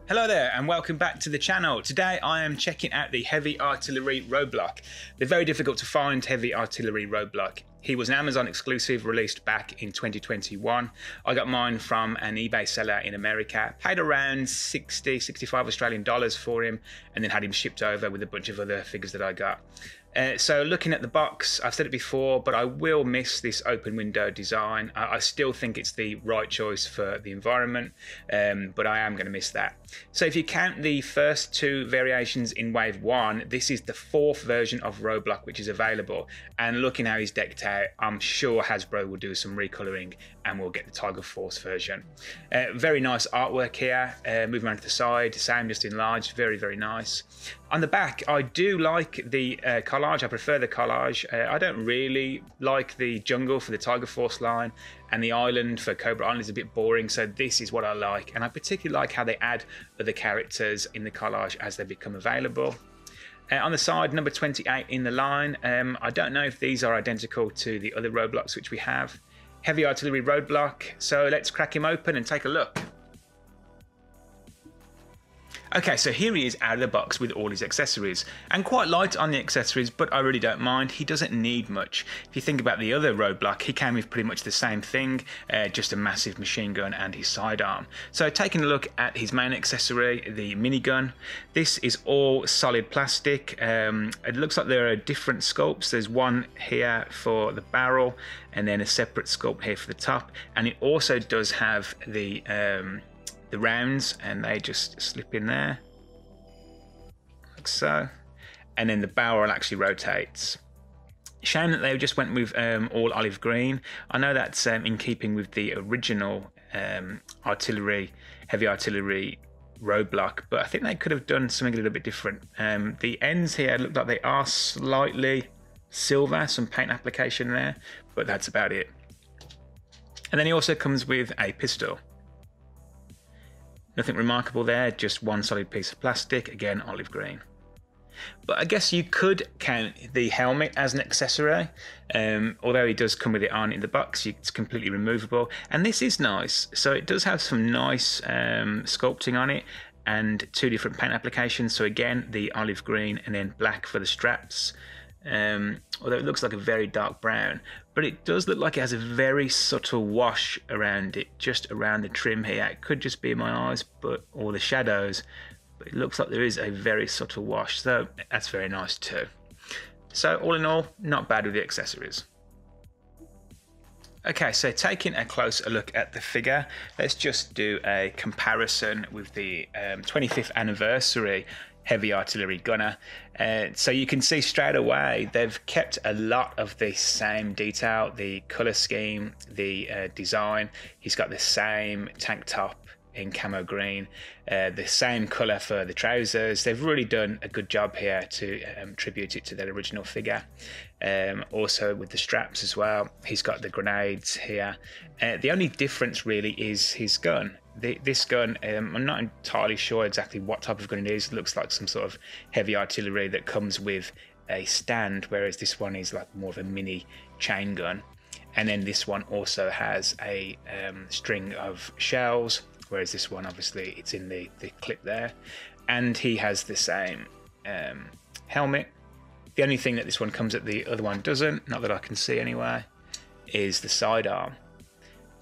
Hello there and welcome back to the channel. Today I am checking out the Heavy Artillery Roadblock. They're very difficult to find Heavy Artillery Roadblock. He was an Amazon exclusive released back in 2021. I got mine from an eBay seller in America, paid around 65 Australian dollars for him, and then had him shipped over with a bunch of other figures that I got. So looking at the box, I've said it before, but I will miss this open window design. I still think it's the right choice for the environment, but I am going to miss that. So if you count the first two variations in Wave 1, this is the fourth version of Roadblock which is available. And looking how he's decked out, I'm sure Hasbro will do some recoloring and we'll get the Tiger Force version. Very nice artwork here, moving around to the side, same just enlarged, very, very nice. On the back, I do like the collage. I prefer the collage. I don't really like the jungle for the Tiger Force line, and the island for Cobra Island is a bit boring, so this is what I like. And I particularly like how they add other characters in the collage as they become available. On the side, number 28 in the line. I don't know if these are identical to the other Roadblocks which we have. Heavy Artillery Roadblock, so let's crack him open and take a look. Okay, so here he is out of the box with all his accessories, and quite light on the accessories, but I really don't mind. He doesn't need much. If you think about the other Roadblock, he came with pretty much the same thing, just a massive machine gun and his sidearm. So taking a look at his main accessory, the minigun, this is all solid plastic. It looks like there are different sculpts. There's one here for the barrel, and then a separate sculpt here for the top, and it also does have the rounds, and they just slip in there like so, and then the barrel actually rotates. Shame that they just went with all olive green. I know that's in keeping with the original heavy artillery Roadblock, but I think they could have done something a little bit different. The ends here look like they are slightly silver, some paint application there, but that's about it. And then he also comes with a pistol. Nothing remarkable there, just one solid piece of plastic, again olive green. But I guess you could count the helmet as an accessory, although he does come with it on in the box. It's completely removable, and this is nice. So it does have some nice sculpting on it, and two different paint applications. So again, the olive green and then black for the straps. Although it looks like a very dark brown, but it does look like it has a very subtle wash around it, just around the trim here. It could just be my eyes, or the shadows, but it looks like there is a very subtle wash, so that's very nice too. So all in all, not bad with the accessories. Okay, so taking a closer look at the figure, let's just do a comparison with the 25th anniversary Heavy Artillery Gunner. So you can see straight away they've kept a lot of the same detail, the color scheme, the design. He's got the same tank top in camo green, the same color for the trousers. They've really done a good job here to tribute it to their original figure. Also with the straps as well, he's got the grenades here. The only difference really is his gun. This gun, I'm not entirely sure exactly what type of gun it is. It looks like some sort of heavy artillery that comes with a stand, whereas this one is like more of a mini chain gun. And then this one also has a string of shells, whereas this one obviously it's in the clip there. And he has the same helmet. The only thing that this one comes that the other one doesn't, not that I can see anyway, is the sidearm.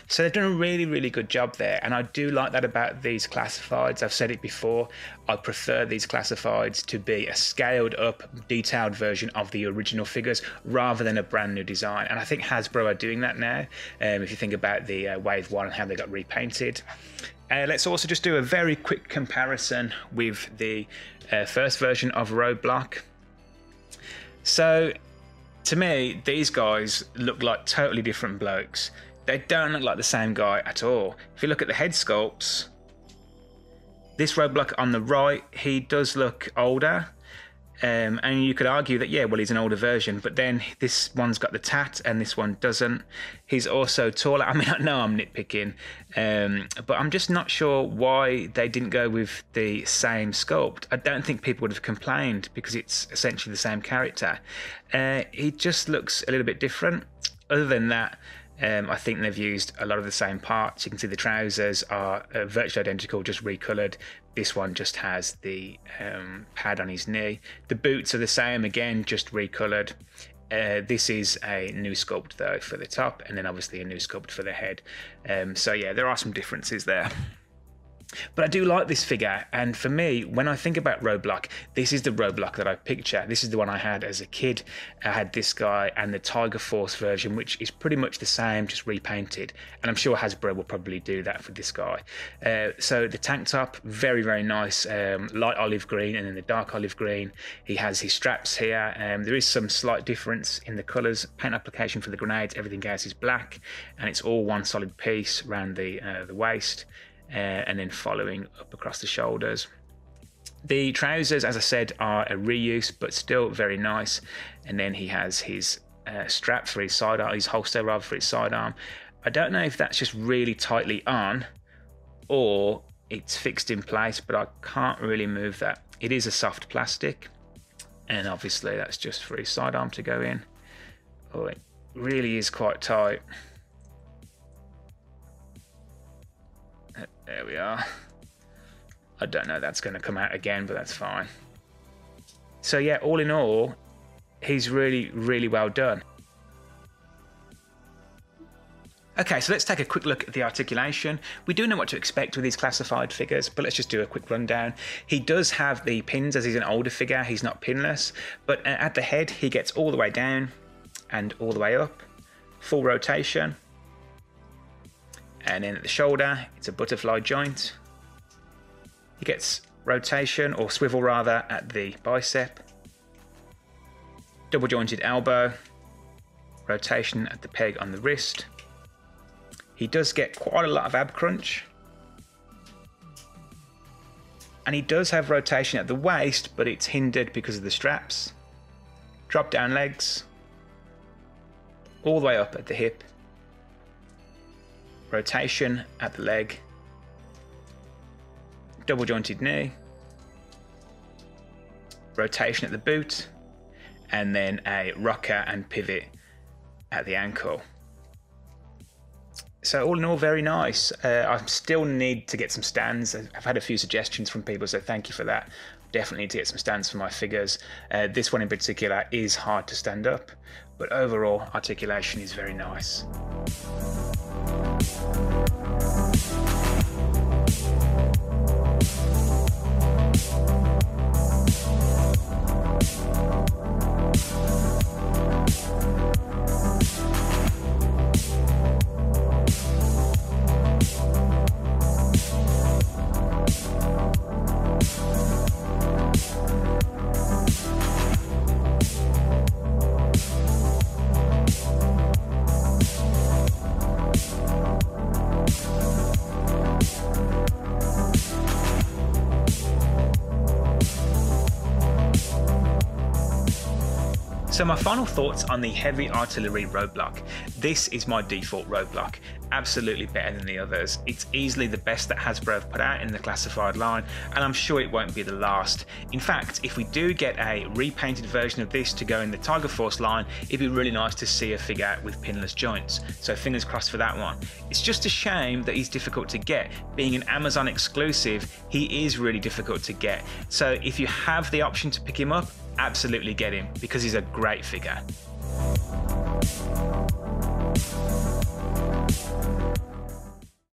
So they've done a really, really good job there, and I do like that about these classifieds. I've said it before, I prefer these classifieds to be a scaled up, detailed version of the original figures rather than a brand new design, and I think Hasbro are doing that now. If you think about the Wave 1 and how they got repainted. Let's also just do a very quick comparison with the first version of Roadblock. So to me, these guys look like totally different blokes. They don't look like the same guy at all. If you look at the head sculpts, this Roadblock on the right, he does look older. And you could argue that, yeah, well, he's an older version, but then this one's got the tat and this one doesn't. He's also taller. I mean, I know I'm nitpicking, but I'm just not sure why they didn't go with the same sculpt. I don't think people would have complained because it's essentially the same character. He just looks a little bit different. Other than that, I think they've used a lot of the same parts. You can see the trousers are virtually identical, just recoloured. This one just has the pad on his knee. The boots are the same, again, just recoloured. This is a new sculpt though for the top, and then obviously a new sculpt for the head. So yeah, there are some differences there. But I do like this figure, and for me, when I think about Roadblock, this is the Roadblock that I picture. This is the one I had as a kid. I had this guy and the Tiger Force version, which is pretty much the same, just repainted. And I'm sure Hasbro will probably do that for this guy. So the tank top, very, very nice, light olive green and then the dark olive green. He has his straps here. There is some slight difference in the colours. Paint application for the grenades, everything else is black, and it's all one solid piece around the waist. And then following up across the shoulders. The trousers, as I said, are a reuse, but still very nice. And then he has his strap for his sidearm, his holster rather, for his sidearm. I don't know if that's just really tightly on or it's fixed in place, but I can't really move that. It is a soft plastic, and obviously that's just for his sidearm to go in. Oh, it really is quite tight. There we are. I don't know that's going to come out again, but that's fine. So yeah, all in all, he's really, really well done. Okay, so let's take a quick look at the articulation. We do know what to expect with these classified figures, but let's just do a quick rundown. He does have the pins, as he's an older figure. He's not pinless, but at the head, he gets all the way down and all the way up. Full rotation. And then at the shoulder, it's a butterfly joint. He gets rotation, or swivel rather, at the bicep. Double jointed elbow. Rotation at the peg on the wrist. He does get quite a lot of ab crunch. And he does have rotation at the waist, but it's hindered because of the straps. Drop down legs. All the way up at the hip. Rotation at the leg, double jointed knee, rotation at the boot, and then a rocker and pivot at the ankle. So all in all, very nice. I still need to get some stands. I've had a few suggestions from people, so thank you for that. Definitely need to get some stands for my figures. This one in particular is hard to stand up, but overall articulation is very nice. So my final thoughts on the Heavy Artillery Roadblock. This is my default Roadblock. Absolutely better than the others. It's easily the best that Hasbro have put out in the classified line, and I'm sure it won't be the last. In fact, if we do get a repainted version of this to go in the Tiger Force line, it'd be really nice to see a figure with pinless joints. So fingers crossed for that one. It's just a shame that he's difficult to get. Being an Amazon exclusive, he is really difficult to get. So if you have the option to pick him up, absolutely get him, because he's a great figure.